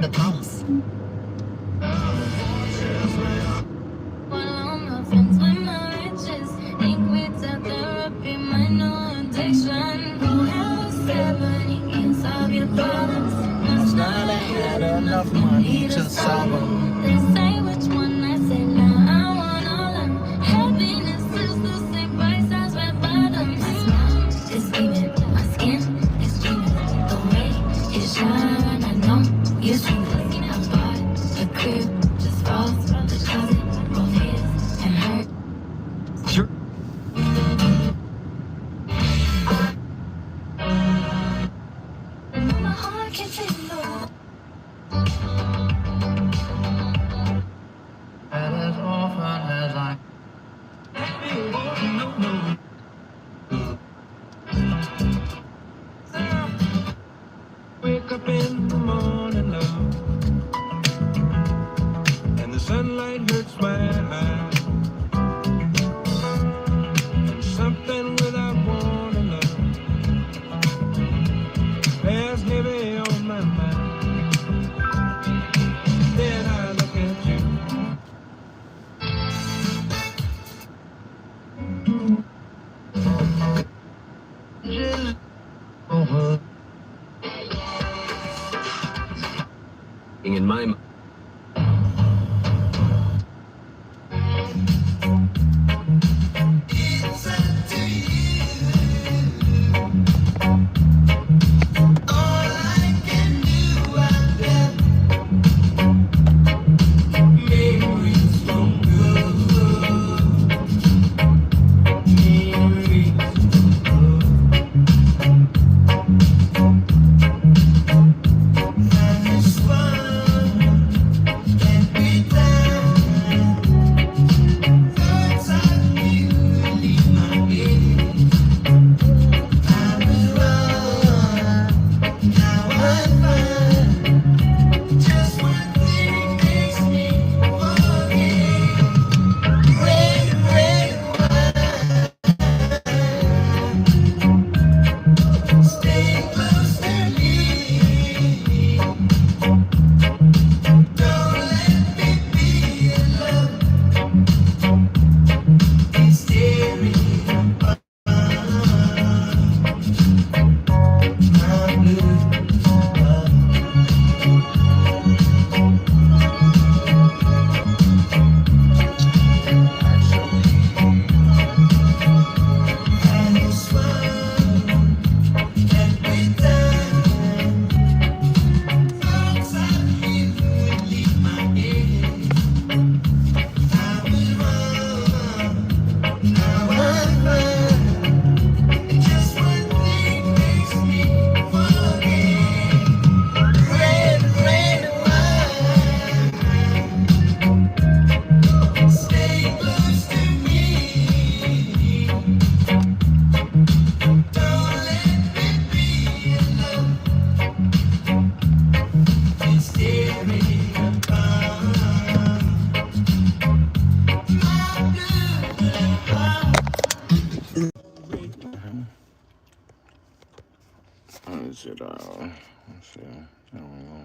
the boss. Must not have had enough money to solve them. They say which one I say now. I want all of them. Happiness is the same price as red bottoms. My smile is giving, my skin is dreaming. The way it shine, I know you see it. I bought a crib, just falls from the closet, both his and her. Sure. My heart can take no. And as often as I wake up in the morning, love, and the sunlight hurts my eyes, and something without warning, love, bears heavy on my mind. Then I look at you. Just over in my mind. Let's see. There we go.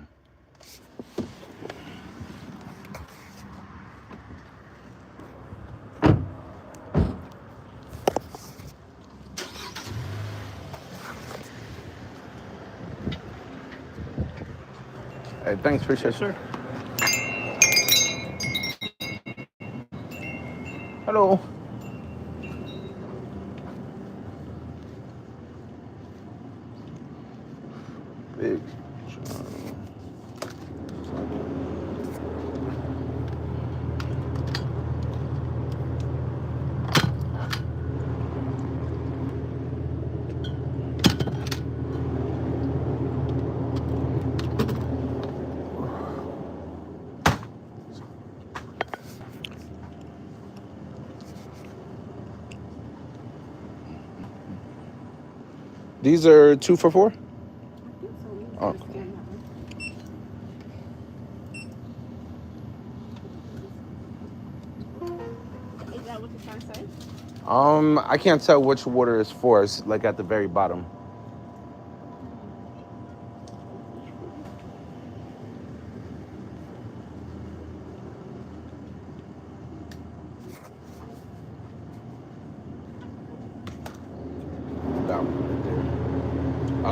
Hey, thanks, appreciate it, sir. Hello. Big John. These are 2 for $4? Oh, cool. Is that what the sign says? I can't tell which water is for. It's like at the very bottom.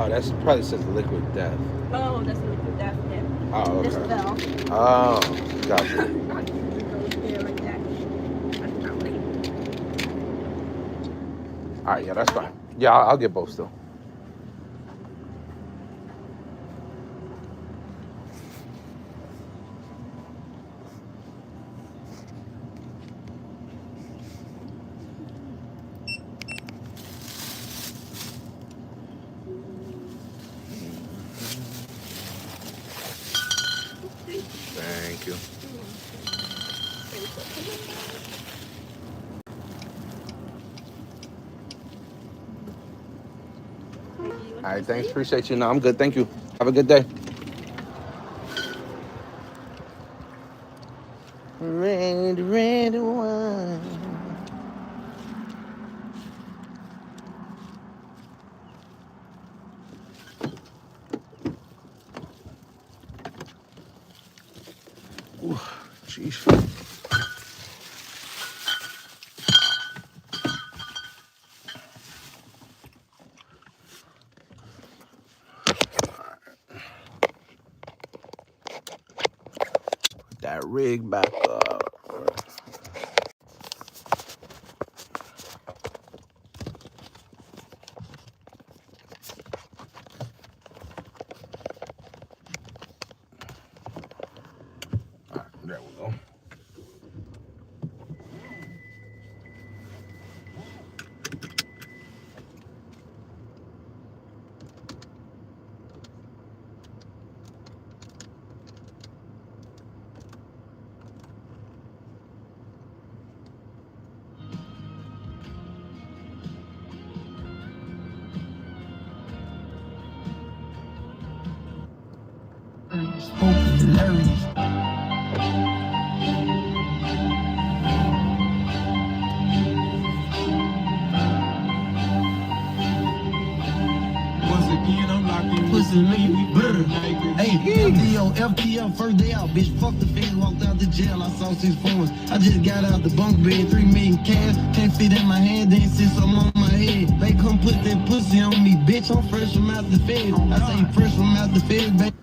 that's probably says liquid death. Oh, that's liquid death. Yeah. Oh, This okay. fell. Oh, gotcha. I can go there like that. That's probably. All right, yeah, that's fine. Yeah, I'll get both still. Thank you. You want All to right, thanks. see? Appreciate you. No, I'm good. Thank you. Have a good day. Red, red wine. Ooh, jeez. That rig back up. All right, there we go. Once again, I'm locked in pussy, make me better. Hey, FTO, FTL, first day out, bitch. Fuck the feds, walked out the jail. I saw 6 phones. I just got out the bunk bed, 3 million cash. Can't fit in my hand, then sit some on my head. They come put that pussy on me, bitch. I'm fresh from out the feds. I say fresh from out the feds, baby.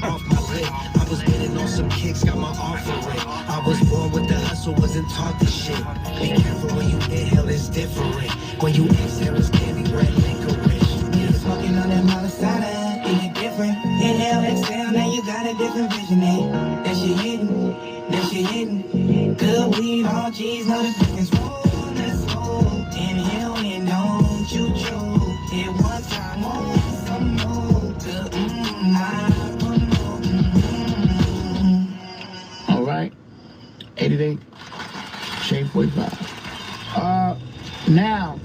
Off my leg. I was getting on some kicks, got my offering. I was born with the hustle, wasn't taught this shit. Be careful when you inhale, it's different. When you exhale, it's candy red licorice. You smoking on that malasada, eating different. Inhale, exhale, now you got a different vision. That shit hitting, that shit hitting. Good weed, all G's, know the difference. Roll, let's roll. Inhale and don't you choke. It one time, oh, some more. Good, all right, 88, shade 45. Now,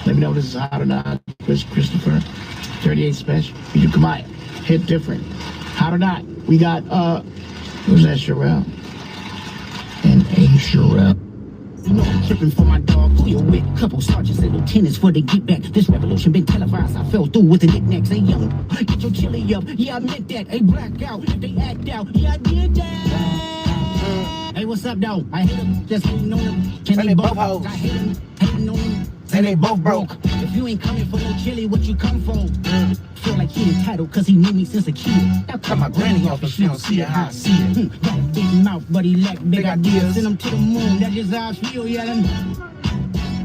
let me know if this is hot or not. Christopher, 38 special. You come out, hit different. Hot or not? We got, who's that, Sherelle? And A. Sherelle. You know I'm tripping for my dog, who you with? Couple sergeants and lieutenants for the get back. This revolution been televised, I fell through with the knickknacks. Hey, young, get your chili up, yeah, I meant that. Hey, black out, if they act out, yeah, I did that. Hey, what's up, though? I hate them, just hating on them. Can they both hoes? I hate them, hating on them. And they both broke. If you ain't coming for no chili, what you come for? Feel like he entitled, cause he knew me since a kid. Now cut my granny off if she don't see it how I see it. Got a big mouth, but he lack big ideas. Send him to the moon, that's just how I feel, yelling.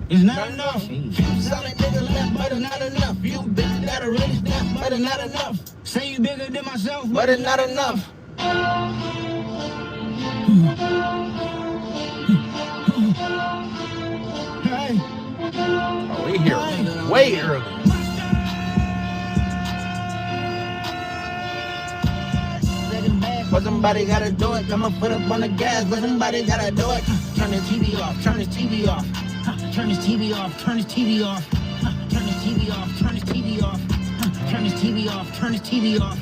It's not enough. Solid nigga left, but it's not enough. You bitch that are really snap, but it's not enough. Say you bigger than myself, but it's not enough. Hey. Oh, we here way early. But somebody gotta do it. Come and put up on the gas, but somebody gotta do it. Turn the TV off, turn the TV off. Turn this TV off, turn this TV off. Turn this TV off, turn this TV off. Turn this TV off, turn this TV off.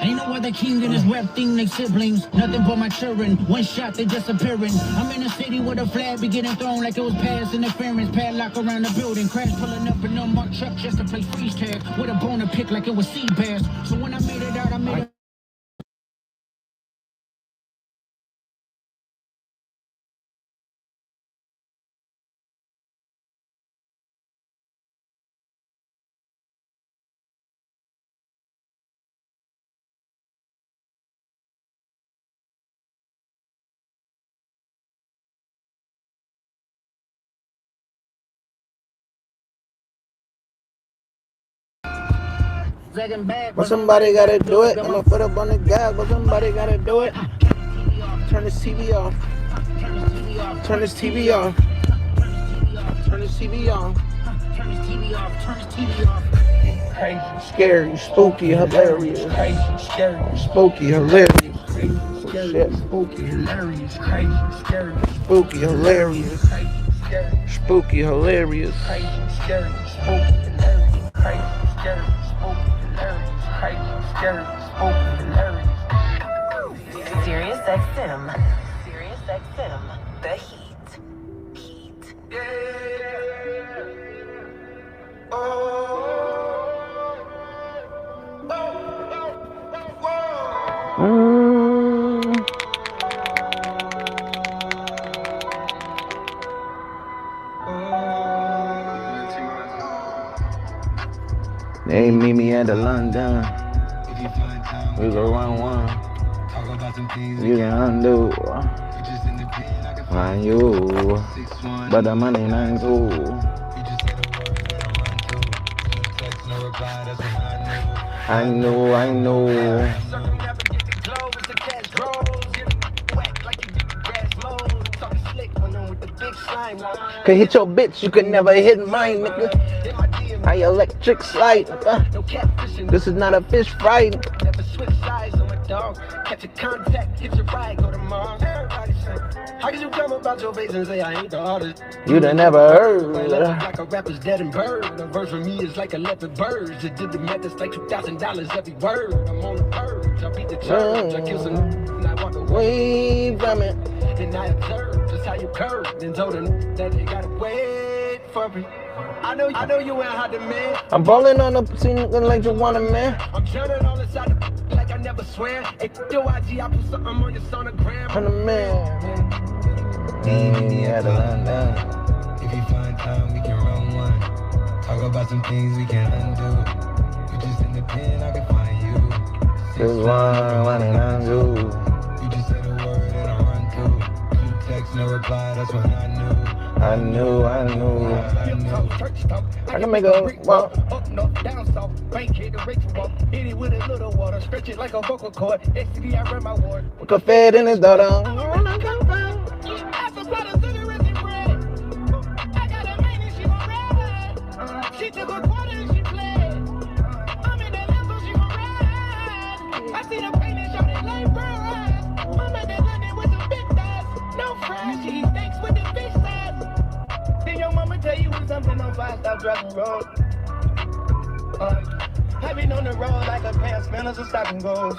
Ain't no other king in this rap thing, they siblings. Nothing but my children. One shot, they disappearing. I'm in a city where the flag be getting thrown like it was past interference. Padlock around the building. Crash pulling up in a unmarked truck just to play freeze tag. With a bone to pick like it was sea bass. So when I made it out, I made it. But somebody gotta do it. I'ma put up on the gas, but somebody gotta do it. Turn this TV off. Turn this TV off. Turn this TV off. Scary, spooky, hilarious. Scary, spooky, hilarious. Shit. Spooky, hilarious, crazy, scary. Spooky, hilarious. Spooky, hilarious. Crazy, scary, spooky, hilarious, crazy, scary, spooky, hilarious, crazy, scary, spooky, hilarious. Sirius XM. Sirius XM. The Heat. Heat. They meet me at the London. We go 1-1. You can undo. Find you, but the money not too. I know. Can hit your bitch, you can never hit mine, nigga. I electric slide. This is not a fish fry. Never switch sides on my dog. Catch a contact, hit your ride, go to Mars. Everybody say, how can you come about your face and say I ain't the artist? You done never heard. Like a rapper's dead and bird. A verse for me is like a leopard bird. Just did the math, it's like $2,000 every word. I'm on the verge, I beat the church. I kill some and I walk away from it. And I observe just how you curve. Then told them that they gotta wait for me. I know you ain't hot man. I'm balling on the scene looking like you want a man. I'm turning all inside the like I never swear. Hey, yo, IG, I put something on your sonogram. I'm the man. Me at the London. If you find time, we can run one. Talk about some things we can undo. You just in the pen, I can find you. This one and undo. You just say the word and I run through. You text, no reply, that's when I knew. I knew. I can make a walk. Up, north, down, south. Bank hit the rich walk. Hit it with a little water. Stretch it like a vocal cord. XTD, I run my ward. Put a fed in his daughter. I supply the cigarettes and bread. I got a man and she gon' ride. She took a quarter and she fled. I'm in that limbo, she gon' ride. I see the pain and showed it like burn eyes. I'm at that London with some big thighs. No fries, she eat steaks with the fish size. Then your mama tell you when something on fire, stop driving road. I've been on the road like a pair of spinners or stop and goes.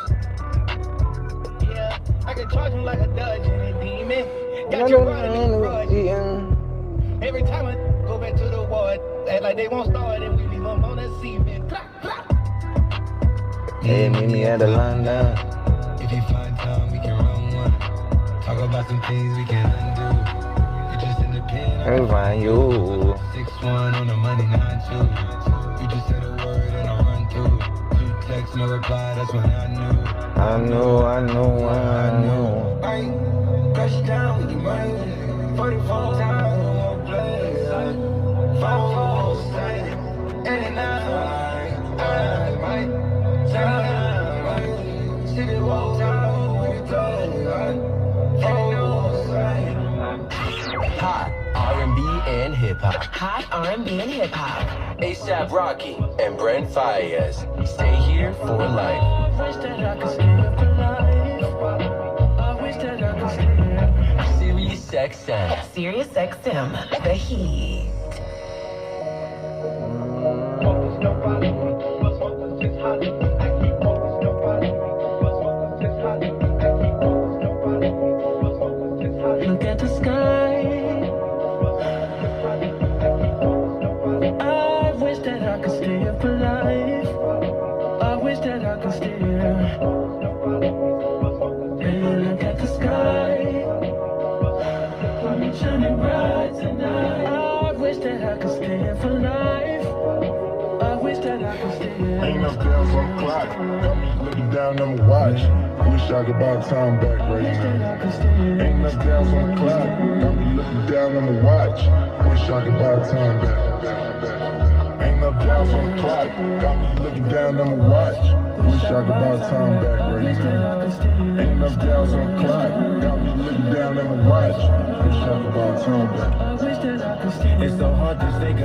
Yeah, I can charge him like a Dutch and a demon. Got you running in the rug. Every time I go back to the ward, act like they won't start and we leave them on the cement. Clap, clap. Hey, meet me at the London. If you find time, we can run one. Talk about some things we can undo. You just in the pen, I I'll find you. 6-1 on the money, 9-2. You just say the word and I run through. You text, no reply, that's when I knew. I know. I crush it down with the money. 44 times, no more plays. 5-4 stay. 89, I might turn around. City walk down with the Hot R&B and hip hop. Hot R&B and hip hop. ASAP Rocky and Brent Faiyaz. Stay here for life. Wish that I could stay up for life. I wish that I could stay up. Sirius XM. Sirius XM. The Heat. Look at the sky. I wish that I could stay up for life. I wish that I could stay here. Hey, look at the sky. I'm shining bright tonight. I wish that I could stay here for life. I wish that I could stay here. Ain't enough bells on the clock. Looking down on my watch. Wish I could buy time back right now. Ain't enough bells on the clock. Got me looking down on my watch. Wish I could buy time back. Ain't enough downs on the clock. Got me looking down at my watch. Wish I could buy time back right now. Ain't enough downs on the clock. Got me looking down at my watch. Wish I could buy time back. It's so hard to think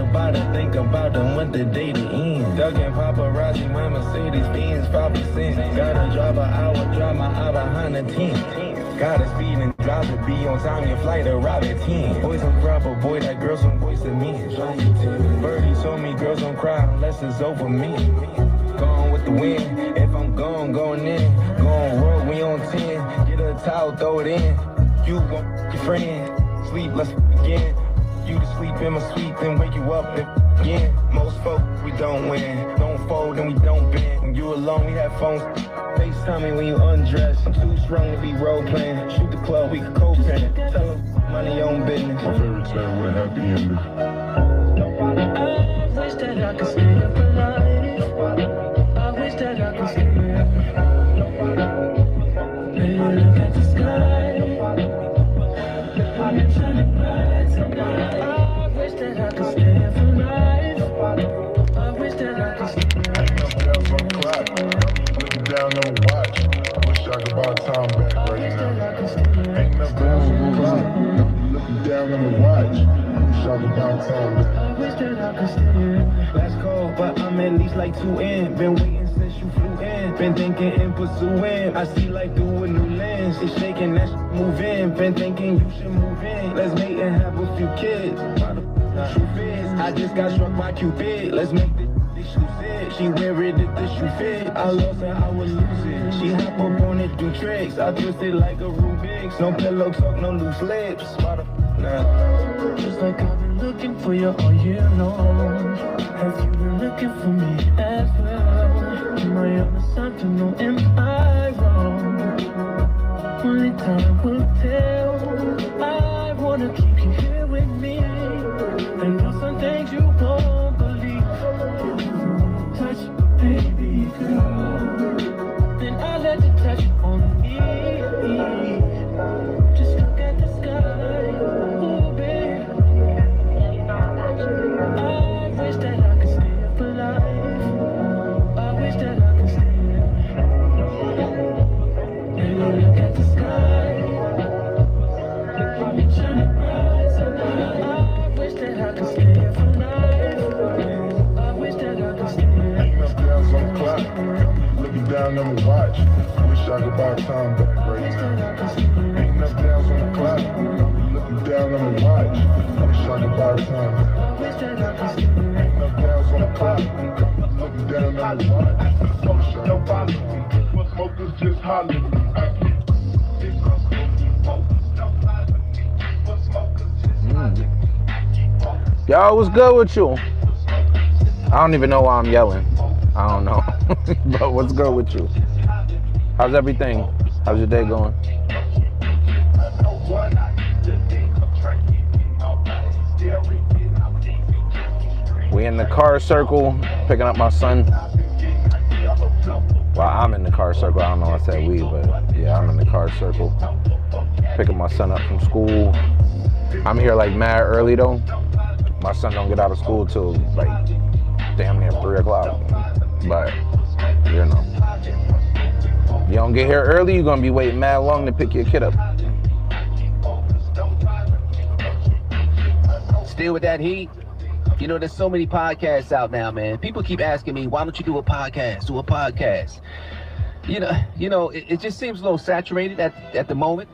about them when the day to end. Ducking paparazzi, my Mercedes Benz 5%. Gotta drive an hour, drive my eye behind the 10. Gotta speed and drive to be on time, your flight arrive at 10. Boys don't cry, but boy, that girl some voice to me. Birdie told me girls don't cry unless it's over me. Gone with the wind, if I'm gone, going in. Gone road, we on 10. Get a towel, throw it in. You want your friend, sleep, let's again. You to sleep in my suite, then wake you up and again. Most folk, we don't win. Don't fold and we don't bend. When you alone, we have phones. FaceTime me when you undress. I'm too strong to be role playing. Shoot the club, we can co-parent. Tell them money on business. My favorite tale with a happy ending. I wish that I could stay up alive. I wish that I could stay up. Baby, look at the sky. I'm shining bright tonight. I wish that I could stay up alive. I wish that I could stay up. Ain't enough downs on the clock. Looking down at my watch. Wish I could buy time back right now. Ain't enough downs on the clock. Looking down at my watch. Wish I could buy time back. Last call, but I'm at least like 2 in. Been waiting since you flew in. Been thinking and pursuing. I see life through a new lens. It's shaking, that shit move in. Been thinking you should move in. Let's mate and have a few kids. How the truth is, I just got struck by Cupid. Let's make this shoe fit. She wear it if the shoe fit. I lost her, I would lose it. She hop up on it, do tricks. I twist it like a Rubik's. No pillow talk, no loose lips. Nah. Just like I've been looking for you all year long. Have you been looking for me as well? Am I on something or am I wrong? Only time will tell. I wanna keep you here with me. I know some things you won't believe. Touch, baby girl. Then I let you touch on me. Just look at the sky. Oh, baby. I wish that I could stay up alive. I wish that I could stay up. Baby, look at the sky. Shining bright tonight. I wish that I could stay up alive. I wish that I could stay up. Ain't enough downs on the clock. Looking down at my watch. Wish I could buy time back right now. Ain't enough downs on the clock. Looking down at my watch. Wish I could buy time back. Ain't enough downs on the clock. Looking down at my watch. Wish I could buy time back. Smokers just holler. Yo, what's good with you? I don't even know why I'm yelling. I don't know. But what's good with you? How's everything? How's your day going? We in the car circle, picking up my son. Well, I'm in the car circle. I don't know if I said we, but yeah, I'm in the car circle. Picking my son up from school. I'm here like mad early though. My son don't get out of school till like damn near 3 o'clock. But, you know. You don't get here early, you're gonna be waiting mad long to pick your kid up. Still with that heat? You know, there's so many podcasts out now, man. People keep asking me, why don't you do a podcast? Do a podcast. You know, it just seems a little saturated at the moment.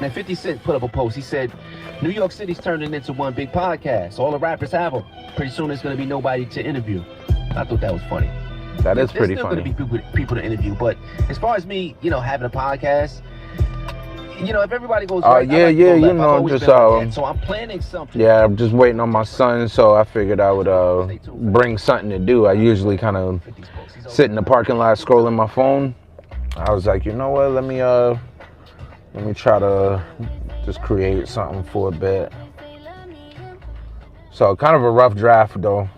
And 50 Cent put up a post. He said, New York City's turning into one big podcast. All the rappers have them. Pretty soon there's going to be nobody to interview. I thought that was funny. That is pretty There's still funny. going to be people to interview. But as far as me, having a podcast, if everybody goes right, yeah, I like to go you left. I've know, always just been like that. So I'm planning something. Yeah, I'm just waiting on my son, so I figured I would bring something to do. I usually kind of sit in the parking lot scrolling my phone. I was like, you know what? Let me try to just create something for a bit. So kind of a rough draft though.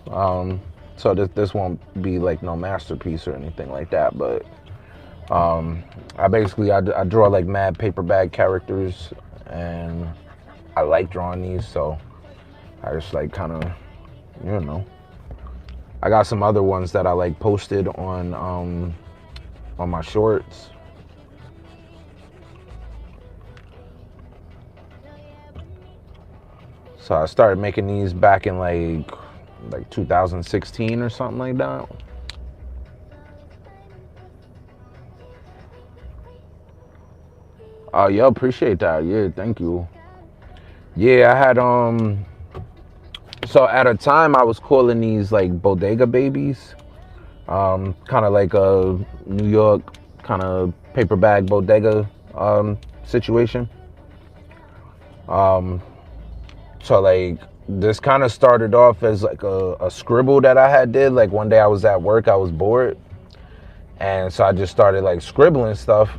So this won't be like no masterpiece or anything like that, but I draw like mad paper bag characters, and I like drawing these, so I just like kind of, I got some other ones that I like posted on my shorts. So I started making these back in like 2016 or something like that. Oh, yo, appreciate that. Yeah, thank you. Yeah, I had so at a time I was calling these like bodega babies. Kind of like a New York kind of paper bag bodega situation. So like this kind of started off as like a scribble that I had did. Like one day I was at work, I was bored, and so I just started like scribbling stuff,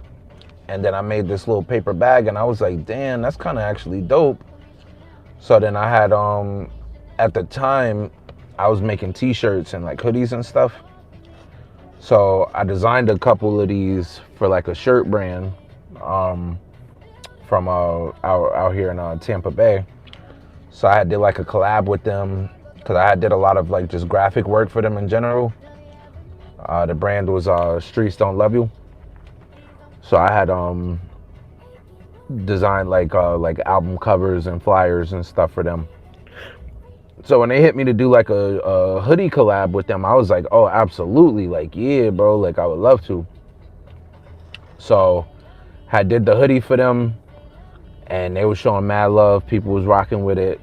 and then I made this little paper bag, and I was like, damn, that's kind of actually dope. So then I had at the time I was making t-shirts and like hoodies and stuff. So I designed a couple of these for like a shirt brand from out here in Tampa Bay. So I did like a collab with them because I did a lot of like just graphic work for them in general. The brand was Streets Don't Love You. So I had designed like album covers and flyers and stuff for them. So when they hit me to do like a hoodie collab with them, I was like, oh, absolutely, like, yeah, bro, like I would love to. So I did the hoodie for them, and they were showing mad love. People was rocking with it.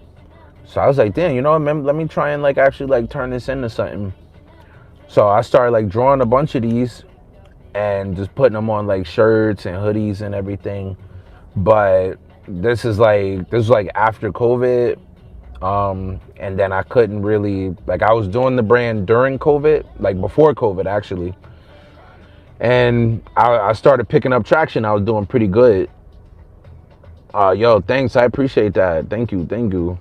So I was like, damn, you know what, man, let me try and like actually like turn this into something. So I started like drawing a bunch of these and just putting them on like shirts and hoodies and everything. But this was like after COVID. And then I couldn't really, like, I was doing the brand during COVID, like before COVID actually. And I started picking up traction. I was doing pretty good. Yo, thanks. I appreciate that. Thank you.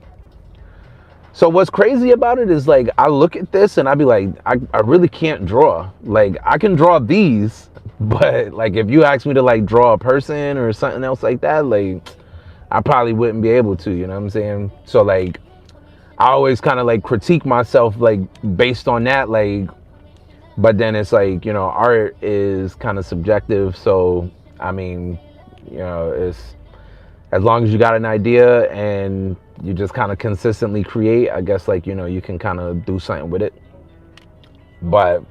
So what's crazy about it is like, I look at this and I be like, I really can't draw. Like I can draw these, but like if you ask me to like draw a person or something else like that, like I probably wouldn't be able to, you know what I'm saying? So like, I always kind of like critique myself like based on that, like, but then it's like, you know, art is kind of subjective. So, I mean, you know, it's as long as you got an idea and you just kind of consistently create, I guess, like, you know, you can kind of do something with it. But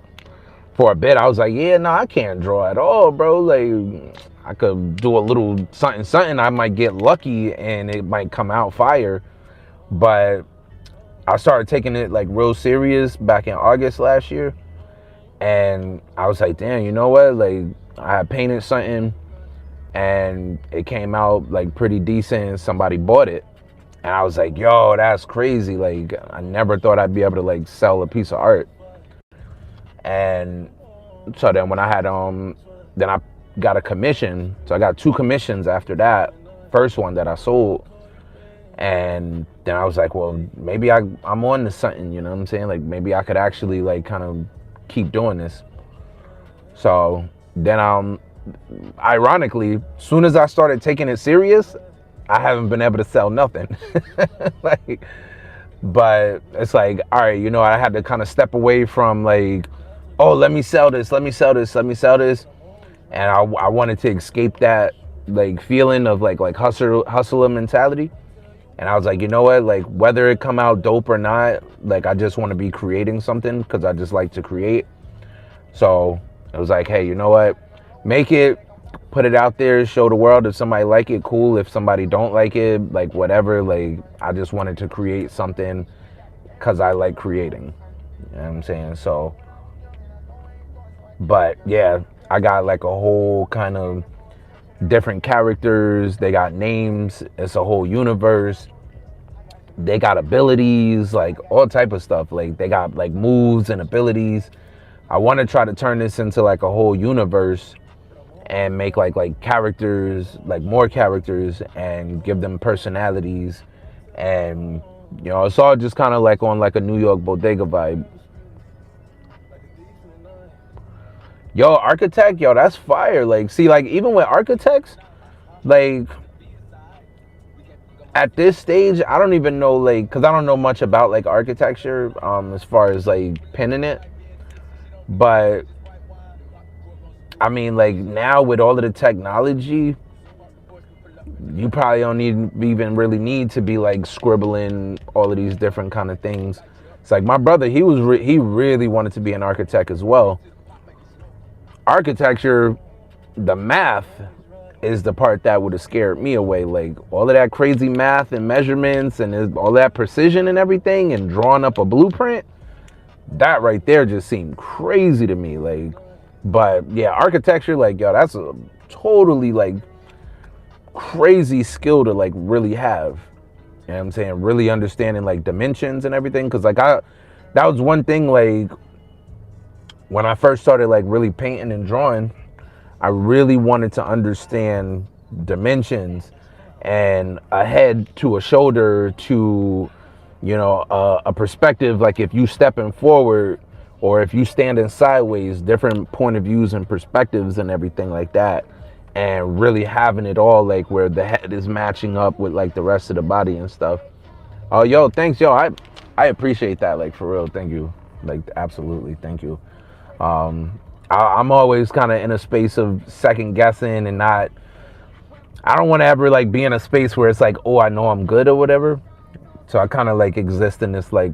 for a bit, I was like, yeah, no, I can't draw at all, bro. Like, I could do a little something. I might get lucky and it might come out fire. But I started taking it like real serious back in August last year. And I was like, damn, you know what? Like, I had painted something and it came out like pretty decent. Somebody bought it. And I was like, yo, that's crazy. Like, I never thought I'd be able to like sell a piece of art. And so then when I had, then I got a commission. So I got 2 commissions after that first one that I sold. And then I was like, well, maybe I'm on to something, you know what I'm saying? Like, maybe I could actually like kind of keep doing this. So then ironically, soon as I started taking it serious, I haven't been able to sell nothing. Like, but it's like, all right, you know, I had to kind of step away from like, oh, let me sell this. And I wanted to escape that like feeling of like hustler mentality. And I was like, you know what, like whether it come out dope or not, like I just want to be creating something because I just like to create. So it was like, hey, you know what, make it, put it out there, show the world. If somebody like it, cool. If somebody don't like it, like whatever, like I just wanted to create something because I like creating. You know what I'm saying? So, but yeah, I got like a whole kind of different characters. They got names. It's a whole universe. They got abilities, like all type of stuff. Like they got like moves and abilities. I want to try to turn this into like a whole universe and make like characters, like more characters, and give them personalities. And you know, it's all just kind of like on like a New York bodega vibe. Yo, architect, yo, that's fire. Like, see, like even with architects, like at this stage, I don't even know, like, because I don't know much about, like, architecture as far as, like, pinning it. But, I mean, like, now with all of the technology, you probably don't even really need to be, like, scribbling all of these different kind of things. It's like my brother, he really wanted to be an architect as well. Architecture, the math is the part that would have scared me away. Like all of that crazy math and measurements and all that precision and everything and drawing up a blueprint, that right there just seemed crazy to me. Like, but yeah, architecture, like, yo, that's a totally like crazy skill to like really have. You know what I'm saying? Really understanding like dimensions and everything. Cause like that was one thing, like when I first started like really painting and drawing, I really wanted to understand dimensions and a head to a shoulder to, you know, a perspective. Like if you stepping forward or if you standing sideways, different point of views and perspectives and everything like that. And really having it all like where the head is matching up with like the rest of the body and stuff. Oh, yo, thanks, yo. I appreciate that, like for real. Thank you. Like absolutely, thank you. I'm always kind of in a space of second guessing and I don't want to ever like be in a space where it's like, oh, I know I'm good or whatever. So I kind of like exist in this like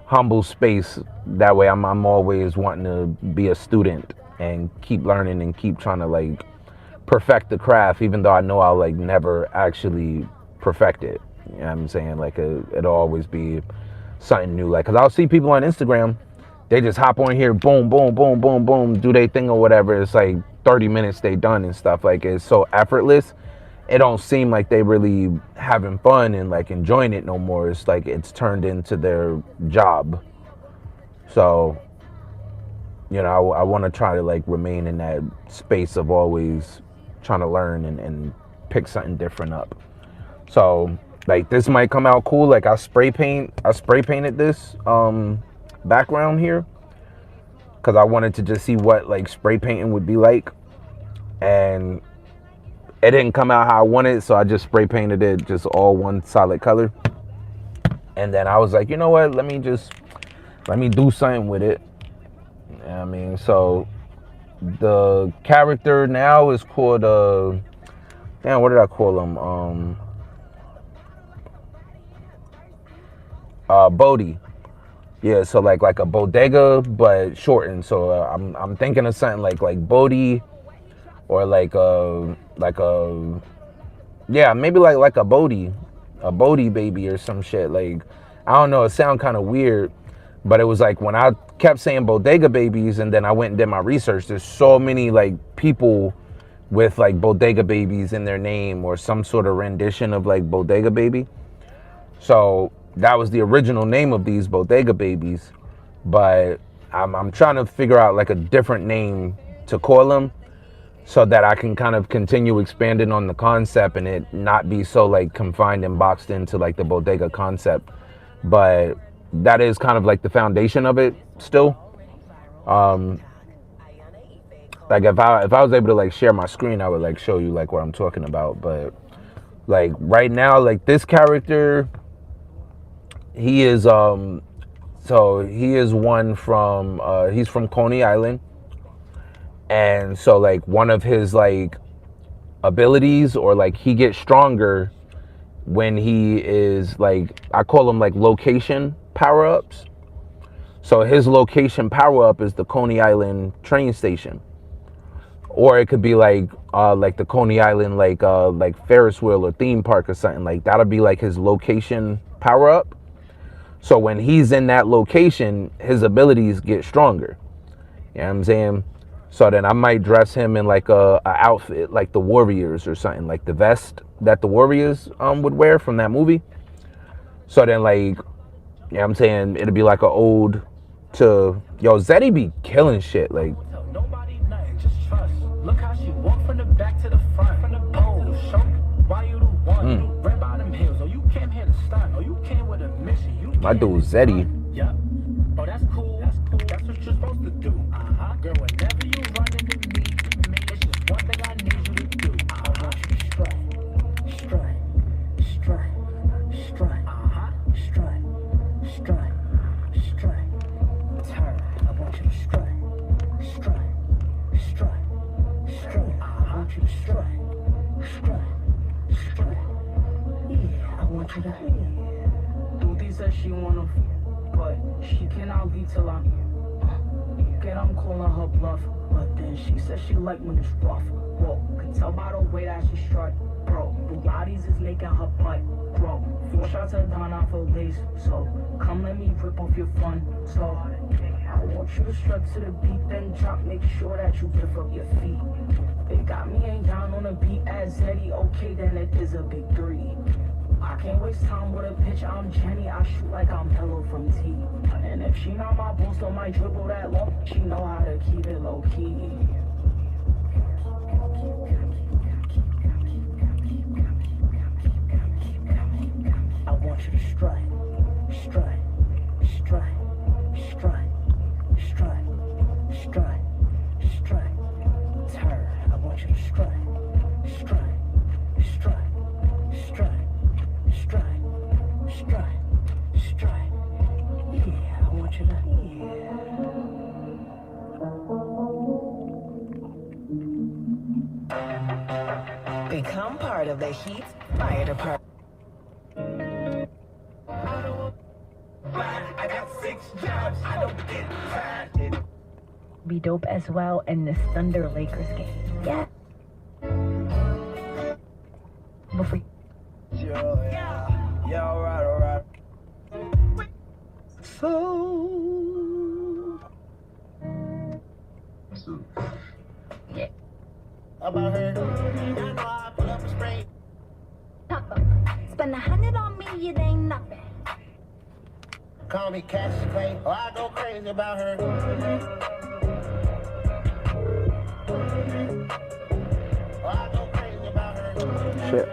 humble space. That way I'm always wanting to be a student and keep learning and keep trying to like perfect the craft, even though I know I'll like never actually perfect it. You know what I'm saying? Like it'll always be something new. Like, cause I'll see people on Instagram, they just hop on here, boom, boom, boom, boom, boom, do their thing or whatever. It's like 30 minutes they done and stuff. Like it's so effortless. It don't seem like they really having fun and like enjoying it no more. It's like it's turned into their job. So, you know, I want to try to like remain in that space of always trying to learn and pick something different up. So like this might come out cool. Like I spray painted this background here because I wanted to just see what like spray painting would be like, and it didn't come out how I wanted, so I just spray painted it just all one solid color. And then I was like, you know what, let me do something with it. You know what I mean? So the character now is called damn, what did I call him? Bodhi. Yeah, so like a bodega but shortened. So I'm thinking of something like Bodhi, or like a yeah, maybe like a Bodhi baby or some shit. Like I don't know, it sound kind of weird, but it was like when I kept saying bodega babies and then I went and did my research, there's so many like people with like bodega babies in their name or some sort of rendition of like bodega baby. So that was the original name of these bodega babies, but I'm trying to figure out like a different name to call them so that I can kind of continue expanding on the concept and it not be so like confined and boxed into like the bodega concept. But that is kind of like the foundation of it still. Like if I was able to like share my screen, I would like show you like what I'm talking about. But like right now, like this character, he is so he is one from he's from Coney Island. And so like one of his like abilities, or like he gets stronger when he is like, I call them like location power-ups. So his location power-up is the Coney Island train station. Or it could be like the Coney Island like Ferris wheel or theme park or something. Like that'll be like his location power-up. So when he's in that location, his abilities get stronger. You know what I'm saying? So then I might dress him in like a outfit like the Warriors or something, like the vest that the Warriors would wear from that movie. So then like, you know what I'm saying, it'll be like an ode to, yo, Zeddy be killing shit. Like, Nobody nothing, just trust. Look how she walked from the back to the front. From the pole, show why you the one. You red bottom hills, or you came here to stunt, or you came with a mission. You my dude Zeddy. Yep. Oh, that's cool. That's cool. That's what you're supposed to do. Girl, whenever you run into me, it's just one thing I need you to do. I want you to strut, strut, strut. want you to strut, strut, strut. Yeah, I want you to. Duty says she wanna, but she cannot leave till I'm. Get I'm calling her bluff, but then she says she like when it's rough. Whoa, could tell by the way that she strut, bro. The bodies is making her butt grow. 4 shots of Donna for lace, so come let me rip off your fun. So I want you to strut to the beat, then drop. Make sure that you lift up your feet. They got me ain't down on the beat as Eddie. Okay, then it is a big 3. I can't waste time with a pitch. I'm Jenny. I shoot like I'm Hello from T. And if she not my boss, don't might dribble that long. She know how to keep it low key. I want you to strut, strut, strut, strut, strut, strut, strut. Turn. I want you to strut, strut, strut, strut, strut, strut, strut. Yeah, I want you to. Become part of the Heat Fire Department. I got 6 jobs. I don't get tired. Be dope as well in this Thunder Lakers game. Yeah. Before Yeah, alright. So. yeah. About her. I know I pull up a spray. Spend 100 on me, it ain't nothing. Call me Cash Clay, or I go crazy about her. Or I go crazy about her. Shit.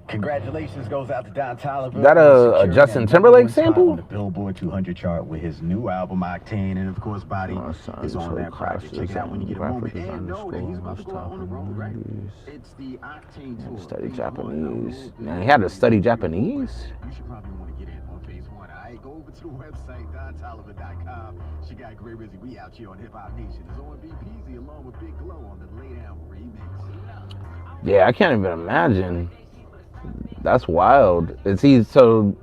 Congratulations goes out to Don Toliver. That a Justin Timberlake sample? On the Billboard 200 chart with his new album Octane, and of course Body is on that project. Check it out when you get a moment. And know that he's about to go out on the road, right? It's the Octane tour. Study Japanese. Man, he had to study Japanese? You should probably want to get in on phase 1. Alright, go over to the website dontoliver.com. She got great Rizzy. We out here on Hip Hop Nation. It's on BPZ along with Big Glow on the Lay Down remix. Yeah, I can't even imagine. That's wild. Is he so?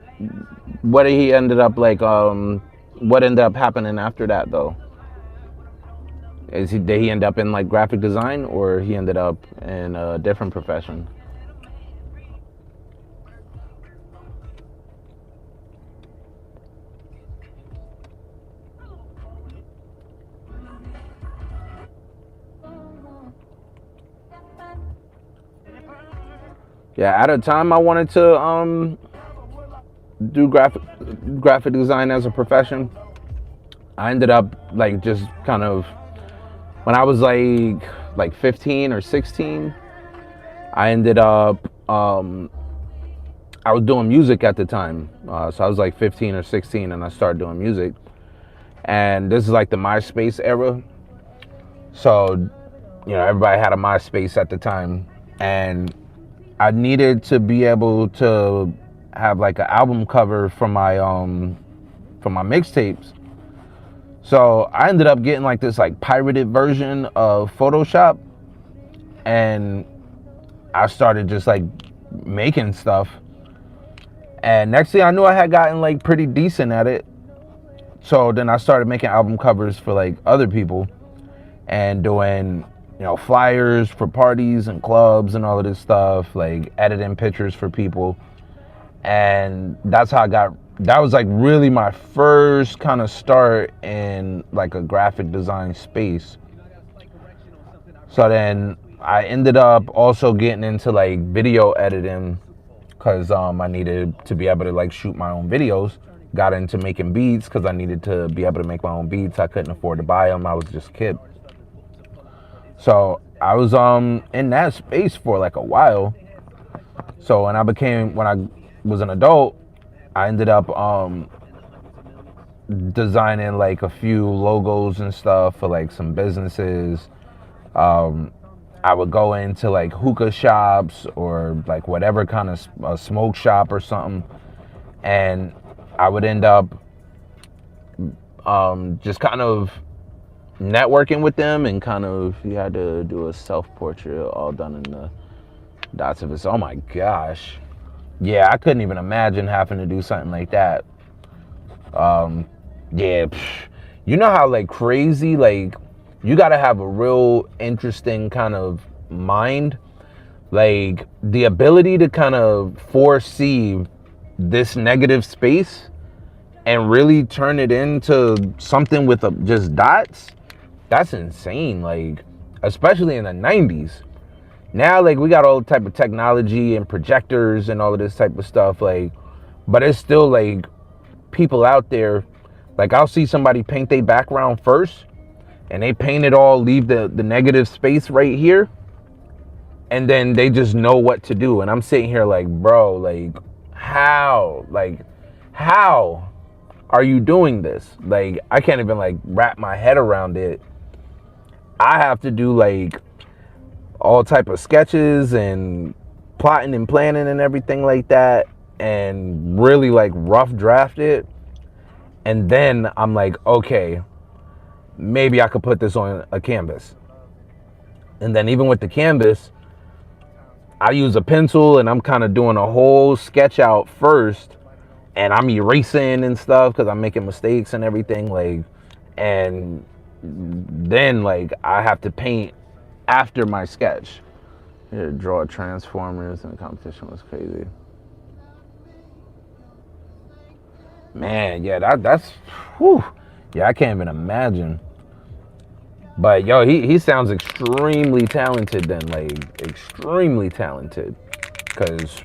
What did he ended up like? What ended up happening after that though? Did he end up in like graphic design, or he ended up in a different profession? Yeah, at a time I wanted to do graphic design as a profession. I ended up like just kind of when I was like 15 or 16. I ended up I was doing music at the time, so I was like 15 or 16, and I started doing music. And this is like the MySpace era, so you know everybody had a MySpace at the time, and I needed to be able to have like an album cover for my mixtapes. So I ended up getting like this like pirated version of Photoshop, and I started just like making stuff. And next thing I knew, I had gotten like pretty decent at it. So then I started making album covers for like other people and doing, you know, flyers for parties and clubs and all of this stuff, like editing pictures for people. And that's how that was like really my first kind of start in like a graphic design space. So then I ended up also getting into like video editing because I needed to be able to like shoot my own videos. Got into making beats because I needed to be able to make my own beats. I couldn't afford to buy them. I was just a kid. So I was in that space for like a while. So when I was an adult, I ended up designing like a few logos and stuff for like some businesses. I would go into like hookah shops or like whatever kind of a smoke shop or something, and I would end up just kind of networking with them, and kind of you had to do a self-portrait all done in the dots of it. Oh my gosh. Yeah, I couldn't even imagine having to do something like that. Yeah, you know how like crazy, like you got to have a real interesting kind of mind, like the ability to kind of foresee this negative space and really turn it into something with just dots. That's insane. Like, especially in the 90s. Now, like, we got all type of technology and projectors and all of this type of stuff, like, but it's still like people out there, like I'll see somebody paint their background first and they paint it all, leave the negative space right here, and then they just know what to do. And I'm sitting here like, bro, like how are you doing this? Like, I can't even like wrap my head around it. I have to do like all type of sketches and plotting and planning and everything like that, and really like rough draft it. And then I'm like, okay, maybe I could put this on a canvas. And then even with the canvas, I use a pencil and I'm kind of doing a whole sketch out first, and I'm erasing and stuff because I'm making mistakes and everything, like, and then like I have to paint after my sketch. Here, draw transformers, and the competition was crazy. Man, yeah, that's whew. Yeah, I can't even imagine. But yo, he sounds extremely talented then, like extremely talented. Cause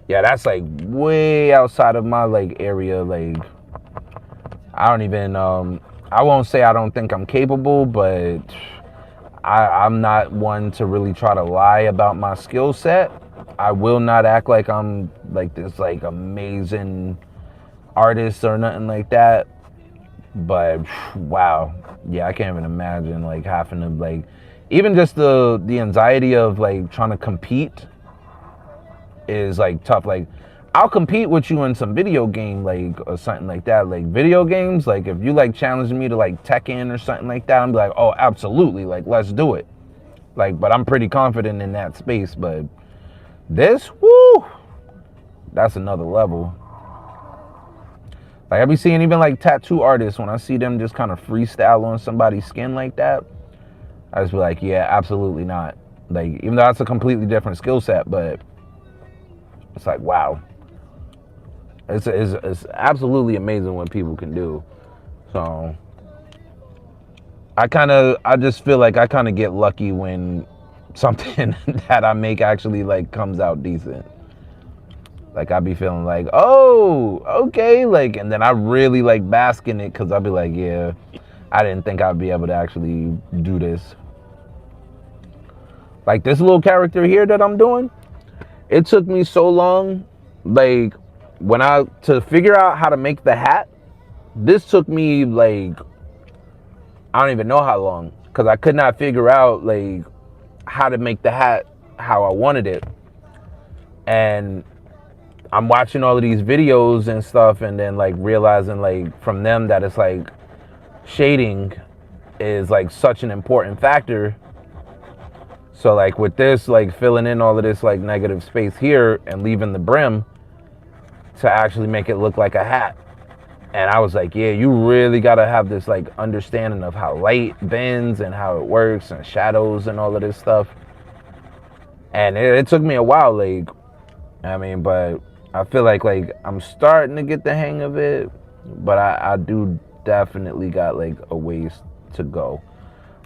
yeah, that's like way outside of my like area. Like I don't even I won't say I don't think I'm capable, but I'm not one to really try to lie about my skill set. I will not act like I'm like this like amazing artist or nothing like that. But wow, yeah, I can't even imagine like having to like, even just the anxiety of like trying to compete is like tough. Like I'll compete with you in some video game, like, or something like that. Like video games, like if you like challenging me to like Tekken or something like that, I'm like, oh, absolutely, like let's do it. Like, but I'm pretty confident in that space. But this, woo, that's another level. Like I be seeing even like tattoo artists, when I see them just kind of freestyle on somebody's skin like that, I just be like, yeah, absolutely not. Like, even though that's a completely different skill set, but it's like, wow. It's absolutely amazing what people can do. So I just feel like I kind of get lucky when something that I make actually like comes out decent. Like I be feeling like, oh, okay, like, and then I really like bask in it, because I'll be like, yeah, I didn't think I'd be able to actually do this. Like this little character here that I'm doing, it took me so long, like to figure out how to make the hat. This took me like, I don't even know how long, because I could not figure out like how to make the hat how I wanted it. And I'm watching all of these videos and stuff, and then like realizing like from them that it's like shading is like such an important factor. So like with this, like filling in all of this like negative space here and leaving the brim to actually make it look like a hat. And I was like, yeah, you really gotta have this like understanding of how light bends and how it works and shadows and all of this stuff. And it took me a while, like, I mean, but I feel like I'm starting to get the hang of it, but I do definitely got like a ways to go.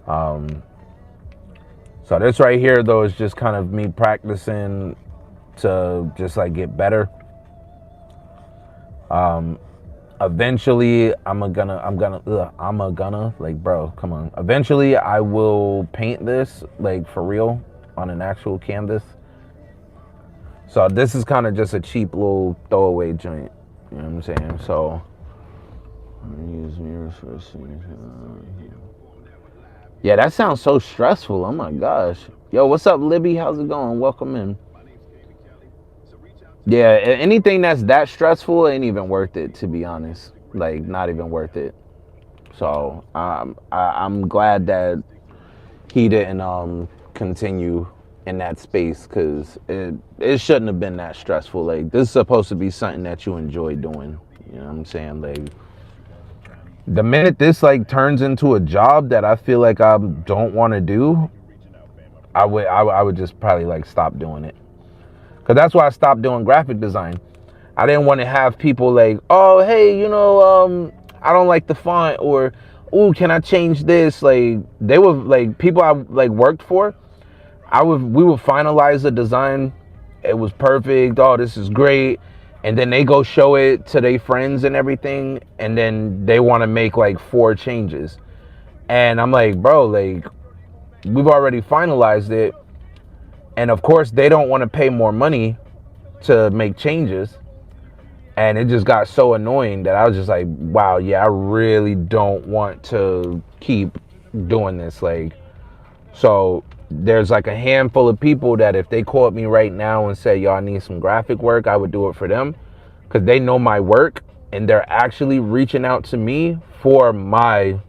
So this right here though is just kind of me practicing to just like get better. Eventually I'm gonna like, bro, come on. Eventually I will paint this like for real on an actual canvas. So this is kind of just a cheap little throwaway joint. You know what I'm saying? So use mirrors for a signature. Yeah, that sounds so stressful. Oh my gosh. Yo, what's up, Libby? How's it going? Welcome in. Yeah, anything that's that stressful ain't even worth it, to be honest. Like, not even worth it. So I'm glad that he didn't continue in that space, because it shouldn't have been that stressful. Like, this is supposed to be something that you enjoy doing. You know what I'm saying? Like, the minute this like turns into a job that I feel like I don't want to do, I would just probably like stop doing it. Cause that's why I stopped doing graphic design. I didn't want to have people like, oh hey, I don't like the font, or oh, can I change this? Like, they were like people I like worked for. We would finalize the design. It was perfect. Oh, this is great. And then they go show it to their friends and everything, and then they want to make like 4 changes. And I'm like, bro, like, we've already finalized it. And of course, they don't want to pay more money to make changes. And it just got so annoying that I was just like, wow, yeah, I really don't want to keep doing this. Like, so there's like a handful of people that if they called me right now and said, y'all need some graphic work, I would do it for them, because they know my work and they're actually reaching out to me for my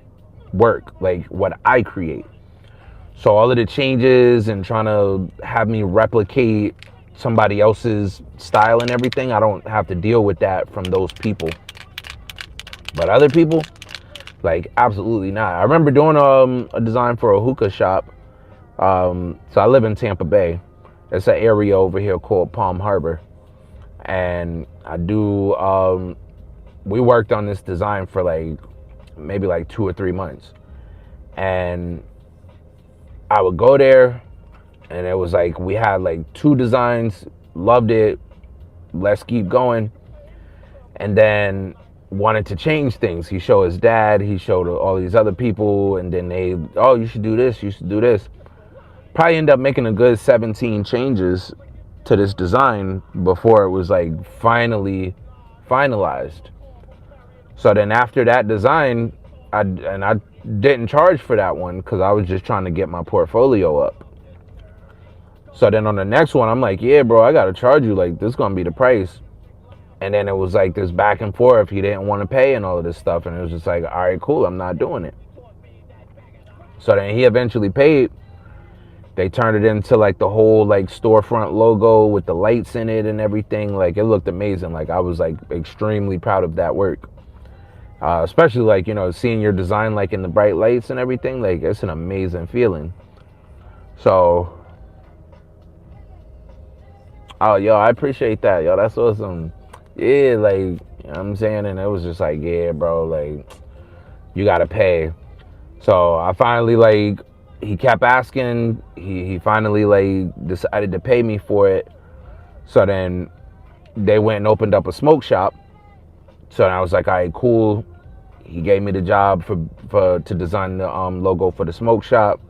work, like what I create. So all of the changes and trying to have me replicate somebody else's style and everything, I don't have to deal with that from those people. But other people, like, absolutely not. I remember doing a design for a hookah shop. So I live in Tampa Bay. It's an area over here called Palm Harbor. And we worked on this design for like maybe like 2 or 3 months. And I would go there, and it was like we had like 2 designs, loved it, let's keep going. And then wanted to change things. He showed his dad, he showed all these other people, and then you should do this, you should do this. Probably end up making a good 17 changes to this design before it was like finally finalized. So then after that design, I didn't charge for that one because I was just trying to get my portfolio up. So then on the next one, I'm like, yeah, bro, I got to charge you. Like, this is going to be the price. And then it was like this back and forth. He didn't want to pay and all of this stuff. And it was just like, all right, cool, I'm not doing it. So then he eventually paid. They turned it into like the whole like storefront logo with the lights in it and everything. Like, it looked amazing. Like, I was like extremely proud of that work. Especially like, seeing your design like in the bright lights and everything. Like, it's an amazing feeling. So, oh, yo, I appreciate that. Yo, that's awesome. Yeah, like, you know what I'm saying? And it was just like, yeah, bro, like, you got to pay. So I finally, like, he kept asking. He finally, like, decided to pay me for it. So then they went and opened up a smoke shop. So I was like, all right, cool. He gave me the job to design the logo for the smoke shop.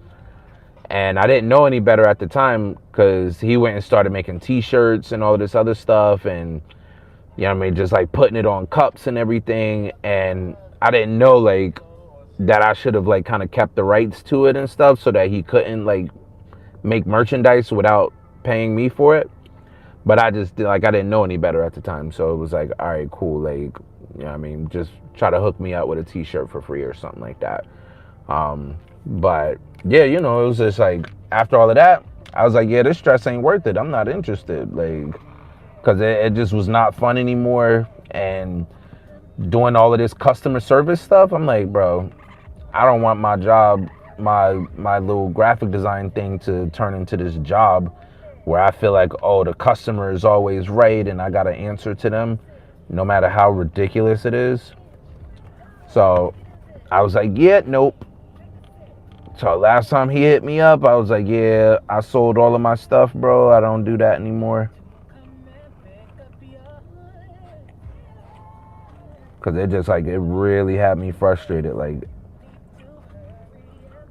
And I didn't know any better at the time because he went and started making T-shirts and all this other stuff. And, you know what I mean, just like putting it on cups and everything. And I didn't know, like, that I should have, like, kind of kept the rights to it and stuff so that he couldn't, like, make merchandise without paying me for it. But I just, like, I didn't know any better at the time. So it was like, all right, cool. Like, you know what I mean, just try to hook me up with a T-shirt for free or something like that. But yeah, it was just like, after all of that, I was like, yeah, this stress ain't worth it. I'm not interested. Like, because it just was not fun anymore. And doing all of this customer service stuff, I'm like, bro, I don't want my job, my little graphic design thing to turn into this job where I feel like, oh, the customer is always right and I got to answer to them no matter how ridiculous it is. So I was like, yeah, nope. So last time he hit me up, I was like, yeah, I sold all of my stuff, bro. I don't do that anymore. Because it just, like, it really had me frustrated. Like,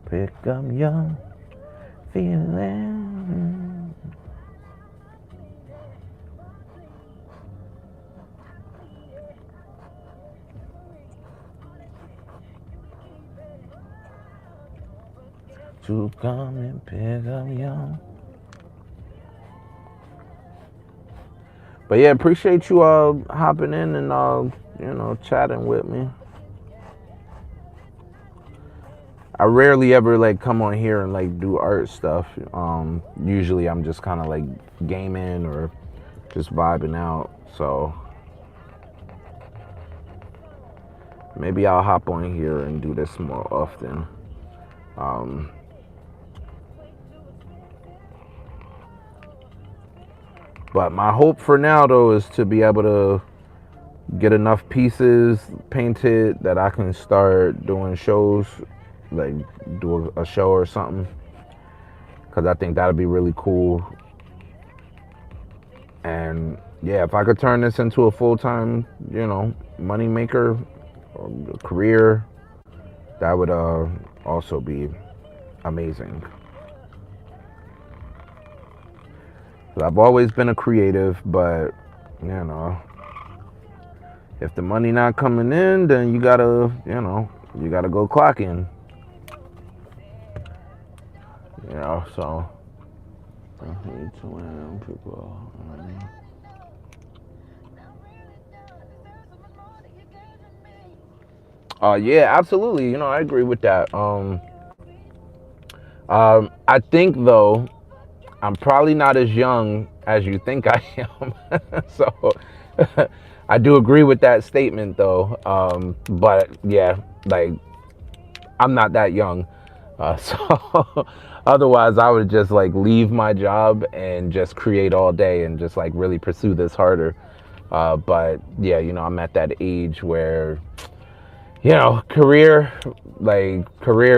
pick up your feeling. To come and pick up your. But yeah, appreciate you hopping in and chatting with me. I rarely ever like come on here and like do art stuff. Usually I'm just kind of like gaming or just vibing out. So maybe I'll hop on here and do this more often. But my hope for now though is to be able to get enough pieces painted that I can start doing shows, like do a show or something, because I think that'd be really cool. And yeah, if I could turn this into a full-time, money maker or career, that would also be amazing. I've always been a creative, but if the money not coming in, then you gotta go clock in. So people. Yeah, absolutely. I agree with that. I think though, I'm probably not as young as you think I am. So I do agree with that statement though. But yeah, like I'm not that young. So otherwise I would just like leave my job and just create all day and just like really pursue this harder. But yeah, I'm at that age where, career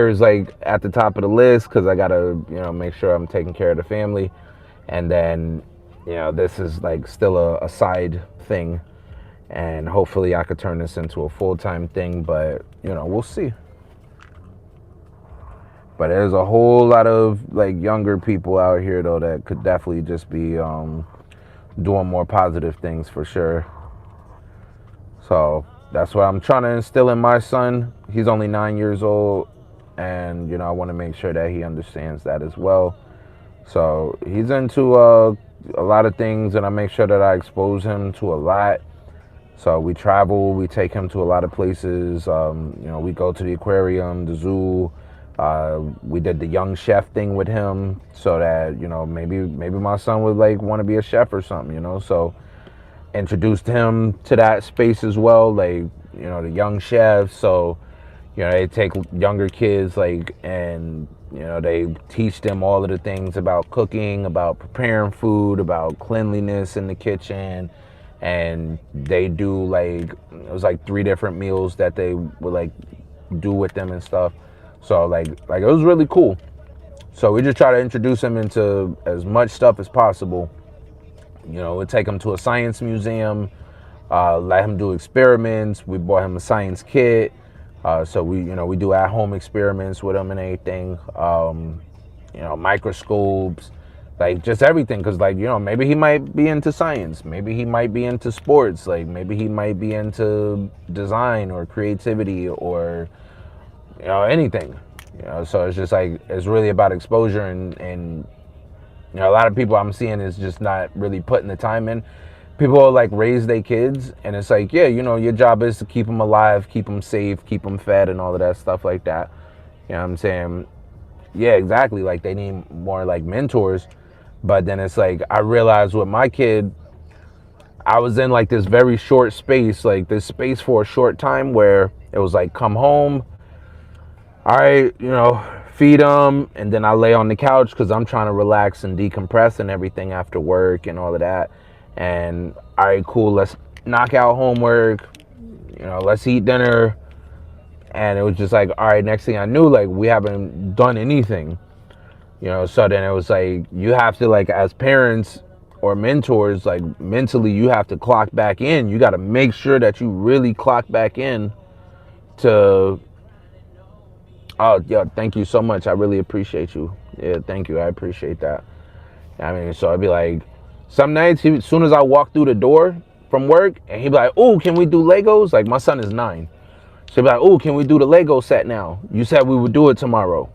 is like at the top of the list because I gotta, make sure I'm taking care of the family. And then, this is like still a side thing. And hopefully I could turn this into a full-time thing, but, we'll see. But there's a whole lot of like younger people out here though that could definitely just be doing more positive things for sure. So that's what I'm trying to instill in my son. He's only 9 years old, and I want to make sure that he understands that as well. So he's into a lot of things, and I make sure that I expose him to a lot. So we travel, we take him to a lot of places. We go to the aquarium, the zoo. We did the young chef thing with him, so that maybe my son would like want to be a chef or something. So introduced him to that space as well, like the young chefs. So they take younger kids and they teach them all of the things about cooking, about preparing food, about cleanliness in the kitchen. And they do it was 3 different meals that they would like do with them and stuff. So like it was really cool. So we just try to introduce him into as much stuff as possible. We'd take him to a science museum, let him do experiments. We bought him a science kit. So we do at-home experiments with him and everything. Microscopes, like just everything. Because maybe he might be into science. Maybe he might be into sports. Like maybe he might be into design or creativity or, anything. So it's just it's really about exposure and a lot of people I'm seeing is just not really putting the time in. People will raise their kids, and it's your job is to keep them alive, keep them safe, keep them fed, and all of that stuff like that. You know what I'm saying? Yeah, exactly. They need more mentors. But then it's I realized with my kid, I was in this very short space, this space for a short time where it was come home, all right, feed them, and then I lay on the couch because I'm trying to relax and decompress and everything after work and all of that. And all right, cool, let's knock out homework, let's eat dinner. And it was just all right, next thing I knew, we haven't done anything, so then it was you have to as parents or mentors, mentally you have to clock back in. You got to make sure that you really clock back in to, oh yeah, thank you so much, I really appreciate you. Yeah, thank you, I appreciate that. I mean, so I'd be some nights, as soon as I walk through the door from work, and he'd be oh, can we do Legos? My son is 9. So he'd be oh, can we do the Lego set now? You said we would do it tomorrow.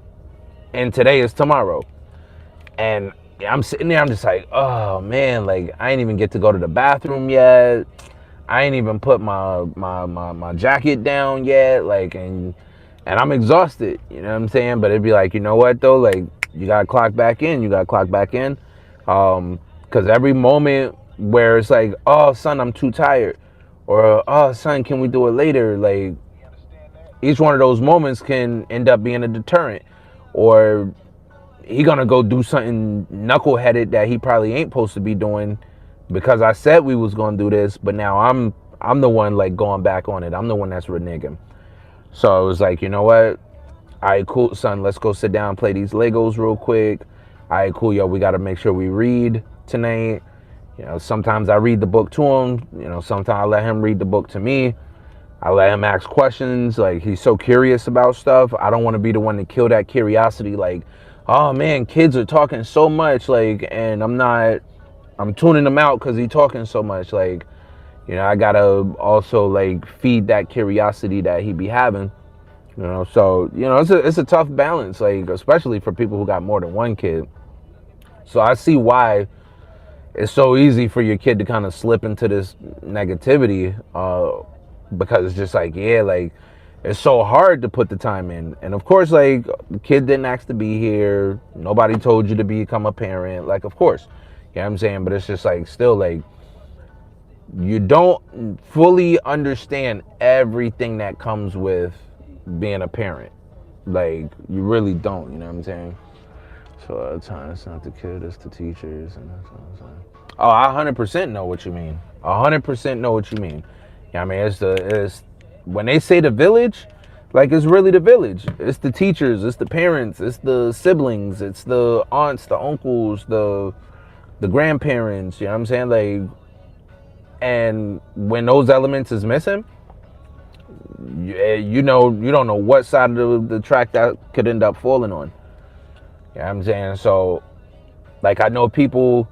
And today is tomorrow. And I'm sitting there, I'm just oh man, I ain't even get to go to the bathroom yet. I ain't even put my jacket down yet. And and I'm exhausted, you know what I'm saying? But it'd be like, you know what though, like you gotta clock back in, because every moment where it's like, oh son, I'm too tired, or oh son, can we do it later? Like each one of those moments can end up being a deterrent, or he gonna go do something knuckleheaded that he probably ain't supposed to be doing because I said we was gonna do this, but now I'm the one like going back on it. I'm the one that's reneging. So it was like, you know what? All right, cool, son. Let's go sit down and play these Legos real quick. All right, cool, yo. We got to make sure we read tonight. You know, sometimes I read the book to him. You know, sometimes I let him read the book to me. I let him ask questions. Like, he's so curious about stuff. I don't want to be the one to kill that curiosity. Like, oh man, kids are talking so much. Like, and I'm tuning them out because he's talking so much. Like, you know, I gotta also like feed that curiosity that he be having. You know, so you know, it's a tough balance, like especially for people who got more than one kid. So I see why it's so easy for your kid to kind of slip into this negativity, because it's just like, yeah, like it's so hard to put the time in. And of course, like the kid didn't ask to be here. Nobody told you to become a parent. Like, of course, you know what I'm saying? But it's just like still like you don't fully understand everything that comes with being a parent. Like you really don't, you know what I'm saying? So at the time it's not the kid, it's the teachers, and that's what I'm saying. Oh, I 100% know what you mean. 100% know what you mean. Yeah, I mean it's when they say the village, like it's really the village. It's the teachers, it's the parents, it's the siblings, it's the aunts, the uncles, the grandparents, you know what I'm saying? Like, and when those elements is missing, you know, you don't know what side of the track that could end up falling on. You know what I'm saying? So, like, I know people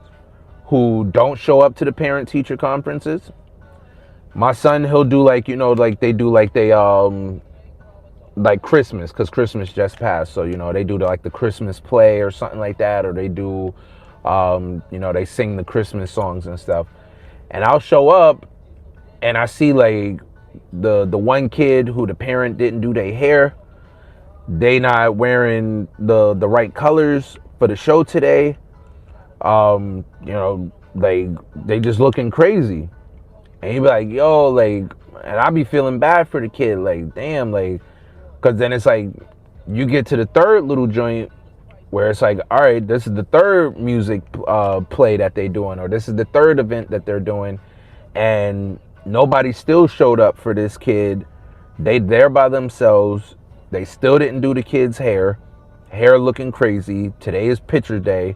who don't show up to the parent-teacher conferences. My son, he'll do like, you know, like they do like like Christmas, because Christmas just passed. So, you know, they do like the Christmas play or something like that, or they do, you know, they sing the Christmas songs and stuff. And I'll show up and I see like the one kid who the parent didn't do their hair. They not wearing the right colors for the show today. You know, like they just looking crazy. And he be like, yo, like, and I be feeling bad for the kid, like, damn, like, cause then it's like you get to the third little joint where it's like, all right, this is the third music play that they doing, or this is the third event that they're doing, and nobody still showed up for this kid. They there by themselves. They still didn't do the kid's hair looking crazy. Today is picture day.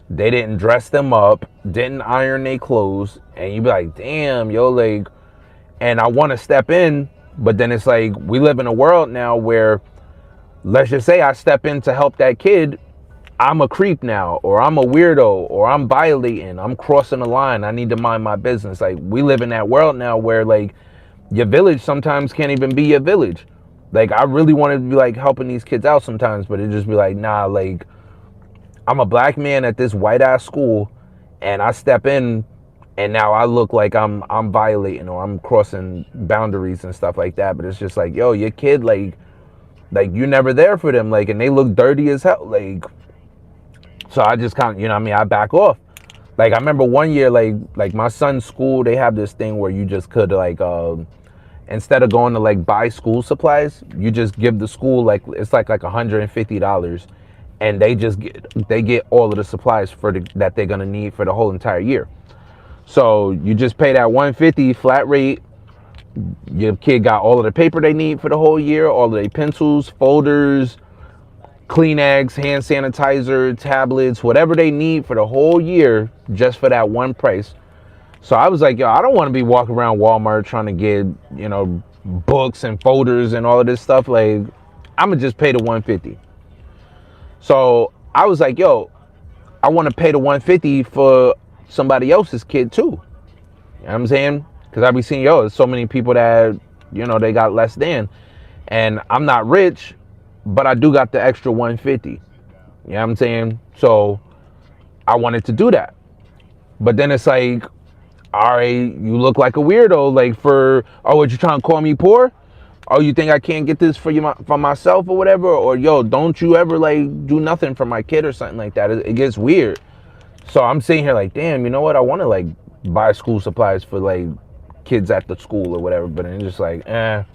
They didn't dress them up, didn't iron their clothes, and you be like, damn, yo, like, and I want to step in, but then it's like we live in a world now where, let's just say I step in to help that kid, I'm a creep now, or I'm a weirdo, or I'm violating, I'm crossing the line, I need to mind my business. Like, we live in that world now where, like, your village sometimes can't even be your village. Like, I really wanted to be, like, helping these kids out sometimes, but it just be like, nah, like, I'm a black man at this white-ass school, and I step in, and now I look like I'm violating, or I'm crossing boundaries and stuff like that. But it's just like, yo, your kid, like you're never there for them, like, and they look dirty as hell, like. So I just kind of, you know what I mean, I back off. Like, I remember one year, like my son's school, they have this thing where you just could, like, instead of going to, like, buy school supplies, you just give the school, like, it's like $150, and they get all of the supplies that they're gonna need for the whole entire year. So you just pay that $150 flat rate. Your kid got all of the paper they need for the whole year, all of their pencils, folders, Kleenex, hand sanitizer, tablets, whatever they need for the whole year, just for that one price. So I was like, yo, I don't want to be walking around Walmart trying to get, you know, books and folders and all of this stuff. Like, I'm gonna just pay the $150. So I was like, yo, I want to pay the $150 for somebody else's kid too. You know what I'm saying? Because I be seeing, yo, there's so many people that, you know, they got less than. And I'm not rich, but I do got the extra $150. You know what I'm saying? So I wanted to do that. But then it's like, all right, you look like a weirdo. Like, for, oh, what, you trying to call me poor? oh, you think I can't get this for you for myself or whatever, or yo, don't you ever like do nothing for my kid or something like that. It gets weird. So I'm sitting here like, damn, you know what? I want to like buy school supplies for like kids at the school or whatever, but it's just like, I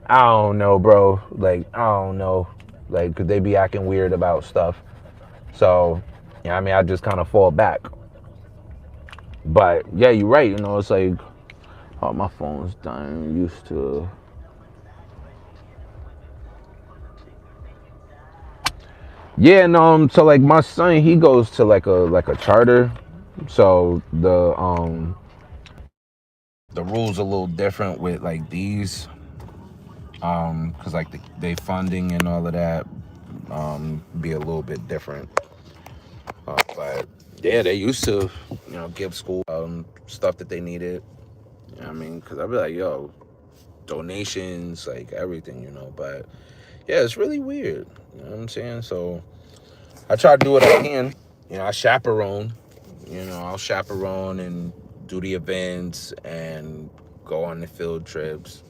don't know, bro. Like, I don't know. Like, could they be acting weird about stuff? So, yeah, I mean, I just kind of fall back. But yeah, you're right. You know, it's like, oh, my phone's dying. Used to. Yeah, no. So like, my son, he goes to like a charter. So the rules a little different with like these, because like they funding and all of that be a little bit different. But yeah, they used to, give school stuff that they needed. You know what I mean? Because I'd be like, yo, donations, like everything, But yeah, it's really weird. You know what I'm saying? So I try to do what I can. I chaperone. I'll chaperone and do the events and go on the field trips.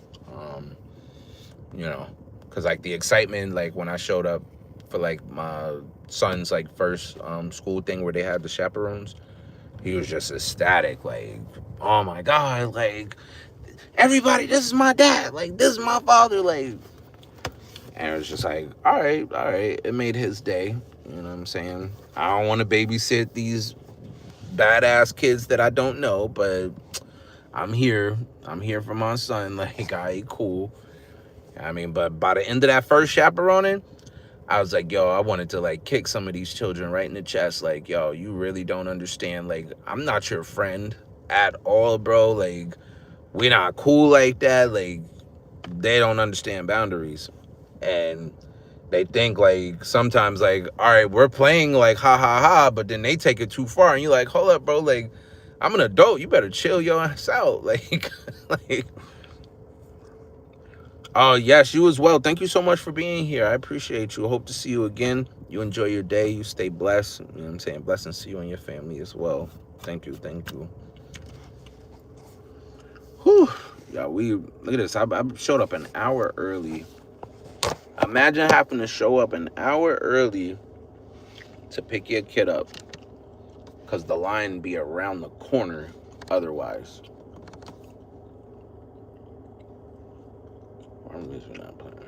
Because like the excitement, like when I showed up for like my son's like first school thing where they had the chaperones, he was just ecstatic, like, oh my God, like, everybody, this is my dad, like, this is my father, like, and it was just like, all right, it made his day, you know what I'm saying? I don't want to babysit these badass kids that I don't know, but I'm here for my son, like, all right, cool. I mean, but by the end of that first chaperoning, I was like, yo, I wanted to like kick some of these children right in the chest. Like, yo, you really don't understand. Like, I'm not your friend at all, bro. Like, we not cool like that. Like, they don't understand boundaries. And they think like sometimes like, all right, we're playing like ha ha ha, but then they take it too far. And you're like, hold up, bro. Like, I'm an adult. You better chill your ass out. Like, like, oh, yes, you as well. Thank you so much for being here. I appreciate you. Hope to see you again. You enjoy your day. You stay blessed. You know what I'm saying? Blessings to you and your family as well. Thank you. Whew. Yeah, look at this. I showed up an hour early. Imagine having to show up an hour early to pick your kid up because the line be around the corner otherwise. I'm missing that part.